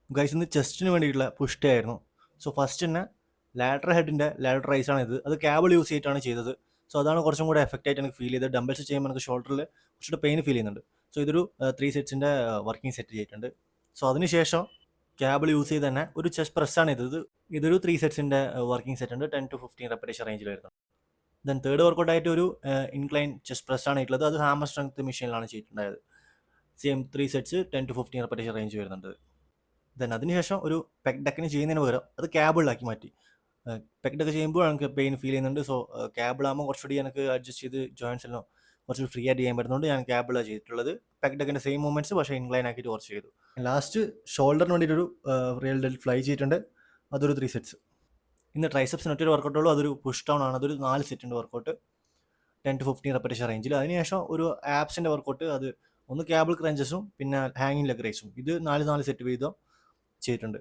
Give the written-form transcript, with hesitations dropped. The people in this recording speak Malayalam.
ഗൈസ് ഇന്ന് ചെസ്റ്റിന് വേണ്ടിയിട്ടുള്ള പുഷ് ഡേ ആയിരുന്നു. സോ ഫസ്റ്റ് തന്നെ ലാറ്റർ ഹെഡിൻ്റെ ലാറ്റർ റൈസ് ആണ് ഇത്. അത് കേബിൾ യൂസ് ചെയ്തിട്ടാണ് ചെയ്തത്. സോ അതാണ് കുറച്ചും കൂടെ എഫക്റ്റ് ആയിട്ട് എനിക്ക് ഫീൽ ചെയ്തത്. ഡംബൽസ് ചെയ്യുമ്പോൾ എനിക്ക് ഷോൾഡറിൽ കുറച്ചുകൂടെ പെയിൻ ഫീൽ ചെയ്യുന്നുണ്ട്. സോ ഇതൊരു 3 സെറ്റ്സിൻ്റെ വർക്കിംഗ് സെറ്റ് ചെയ്തിട്ടുണ്ട്. സോ അതിനുശേഷം കേബിൾ യൂസ് ചെയ്ത് തന്നെ ഒരു ചെസ്റ്റ് പ്രസ്സാണ് ഇത്. ഇതൊരു 3 സെറ്റ്സിൻ്റെ വർക്കിംഗ് സെറ്റ് ഉണ്ട്. 10 to 15 റെപ്പറ്റേഷൻ റേഞ്ചിൽ വരുന്നത്. ദെൻ തേർഡ് വർക്കൗട്ടായിട്ട് ഒരു ഇൻക്ലൈൻ ചെസ്റ്റ് പ്രസ്സാണ് ആയിട്ടുള്ളത്. അത് ഹാമർ സ്ട്രെങ്ത് മെഷീനിലാണ് ചെയ്തിട്ടുണ്ടായത്. Same 3 sets 10 to 15 repetition range വരുന്നുണ്ട്. ദെൻ അതിനുശേഷം ഒരു പെഗ് ഡക്കിന് ചെയ്യുന്നതിന് പകരം അത് ക്യാബിളാക്കി മാറ്റി. പെഗ് ഡക്ക് ചെയ്യുമ്പോൾ എനിക്ക് പെയിൻ ഫീൽ ചെയ്യുന്നുണ്ട്. സോ ക്യാബിളാകുമ്പോൾ കുറച്ചുകൂടി എനിക്ക് അഡ്ജസ്റ്റ് ചെയ്ത് ജോയിൻസിലും കുറച്ച് ഫ്രീ ആയിട്ട് ചെയ്യാൻ പറ്റുന്നുണ്ട്. ഞാൻ ക്യാബിളാണ് ചെയ്തിട്ടുള്ളത്. പെഗ് ഡക്കിൻ്റെ സെയിം മൂവ്മെൻറ്റ്സ് പക്ഷേ ഇൻക്ലൈൻ ആക്കിയിട്ട് കുറച്ച് ചെയ്തു. ലാസ്റ്റ് ഷോൾഡറിന് വേണ്ടിയിട്ടൊരു റിയൽ ഡെൽ ഫ്ലൈ ചെയ്തിട്ടുണ്ട്. അതൊരു 3 സെറ്റ്സ്. ഇന്ന് ട്രൈസെപ്സിന് ഒറ്റൊരു വർക്കൗട്ടുള്ളൂ. അതൊരു പുഷ് ഡൗൺ ആണ്. അതൊരു 4 സെറ്റിൻ്റെ വർക്കൗട്ട് 10 to 15 റെപ്പറ്റേഷൻ റേഞ്ചിൽ. അതിനുശേഷം ഒരു ആപ്സിൻ്റെ വർക്കൗട്ട്, അത് ഒന്ന് ക്യാബിൾ ക്രഞ്ചസും പിന്നെ ഹാങ്ങിങ് ലെഗ് റൈസും. ഇത് 4 സെറ്റ് വീതം ചെയ്തിട്ടുണ്ട്.